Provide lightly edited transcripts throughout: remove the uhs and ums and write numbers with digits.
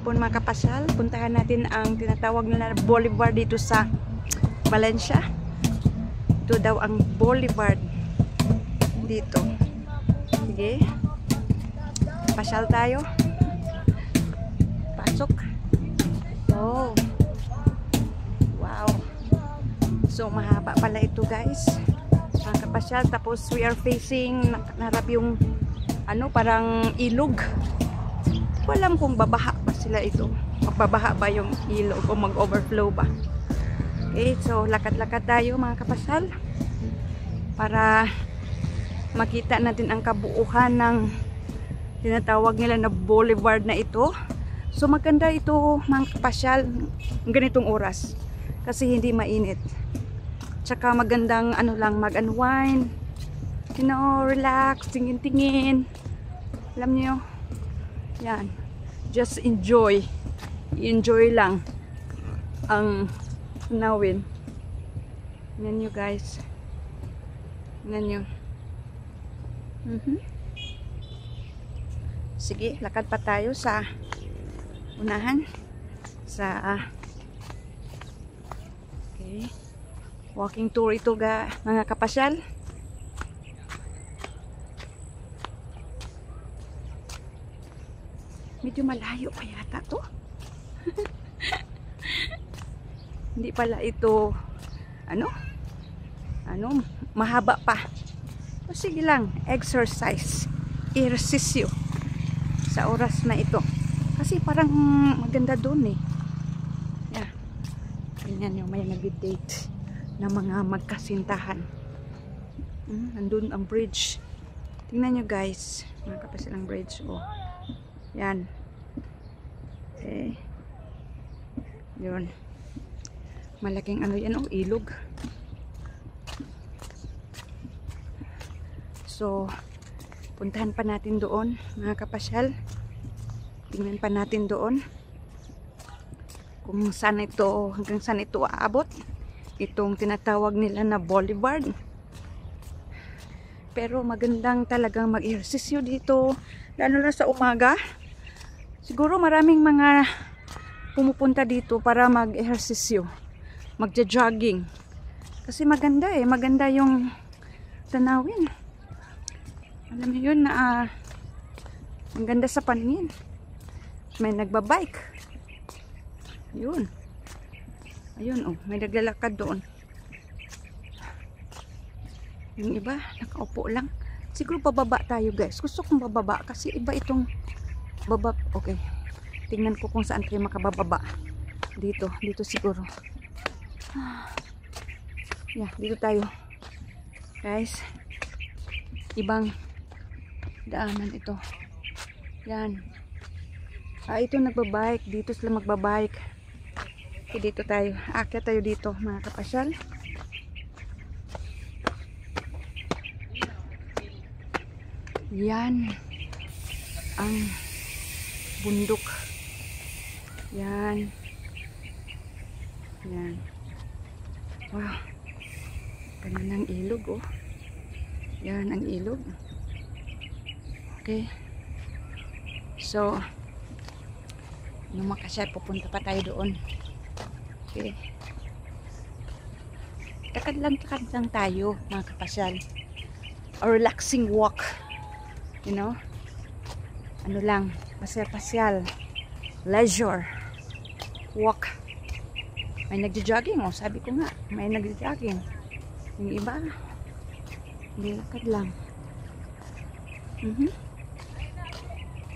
hapon mga kapasyal. Puntahan natin ang tinatawag nila Boulevard dito sa Valencia. Ito daw ang Boulevard dito. Sige. Pasyal tayo. Pasok. Oh. Wow. So mahaba pala ito guys. Mga kapasyal. Tapos we are facing narap yung ano parang ilog. Walang kung babaha pa sila ito. Magbabaha ba yung ilog o mag-overflow ba? Okay, so lakad-lakad tayo mga kapasal para makita natin ang kabuuhan ng tinatawag nila na boulevard na ito. So maganda ito mga kapasal ganitong oras kasi hindi mainit. Tsaka magandang ano lang mag-unwind, you know, relax, tingin-tingin. Alam niyo, yan, just enjoy lang ang tunawin. Tingnan nyo guys, tingnan nyo. Sige, lakad pa tayo sa unahan sa okay, walking tour ito mga kapasyal. Medyo malayo pa yata to. Hindi pala ito ano mahaba pa. O sige lang, exercise, ehersisyo sa oras na ito. Kasi parang maganda doon eh. Yeah. Tingnan nyo, may nag-date na mga magkasintahan. Nandun ang bridge. Tingnan nyo guys, mga kapasilang bridge. Oh. Yan. Okay. Yun. Malaking ano yan, oh, ilog. So, puntahan pa natin doon, mga kapasyal. Tingnan pa natin doon kung saan ito, hanggang saan ito aabot. Itong tinatawag nila na boulevard. Pero magandang talagang mag-ehersisyo dito, lalo na sa umaga. Siguro maraming mga pumupunta dito para mag-ehersisyo, magja-jogging. Kasi maganda eh, maganda yung tanawin. Alam niyo yun na ang ganda sa paningin. May nagbabike. Yun. Ayun oh, may naglalakad doon. Yung iba, nakaupo lang. Siguro bababa tayo guys. Gusto kong bababa kasi iba itong baba. Okay. Tingnan ko kung saan tayo makabababa. Dito siguro. Yeah, dito tayo. Guys, ibang daanan ito. Yan. Ito nagbabike. Dito sila magbabike. Okay, dito tayo. Akyat tayo dito, mga kapasyal. Yan ang bundok. Yan. Yan. Wow. Ganda ng ilog, oh. Yan ang ilog. Okay. So, nung makasyal, pupunta pa tayo doon. Okay. Takad lang tayo, mga kapasyal. A relaxing walk. You know? Ano lang, pasyal-pasyal. Leisure. Walk. May nagja-jogging, oh. Sabi ko nga, may nagja-jogging. Yung iba, hindi lakad lang.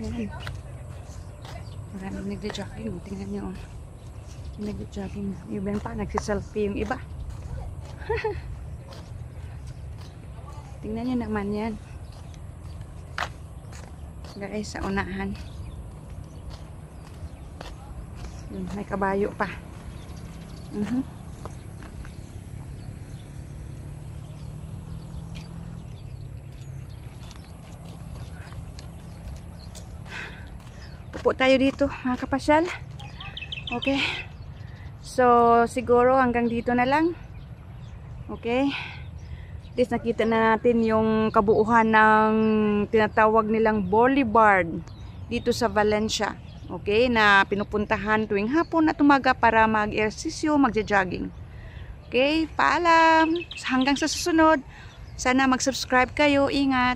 Yan. Maraming nagja-jogging. Tingnan nyo, oh. Nagja-jogging. Yung iba pa, nagsiselfie yung iba. Tingnan nyo naman yan. Guys, sa unahan. Yun, may kabayo pa. Upo tayo dito, mga kapasyal. Okay. So, siguro hanggang dito na lang. Okay. At least nakita na natin yung kabuuhan ng tinatawag nilang boulevard dito sa Valencia. Okay, na pinupuntahan tuwing hapon at umaga para mag-ehersisyo, magja-jogging. Okay, paalam. Hanggang sa susunod. Sana mag-subscribe kayo. Ingat.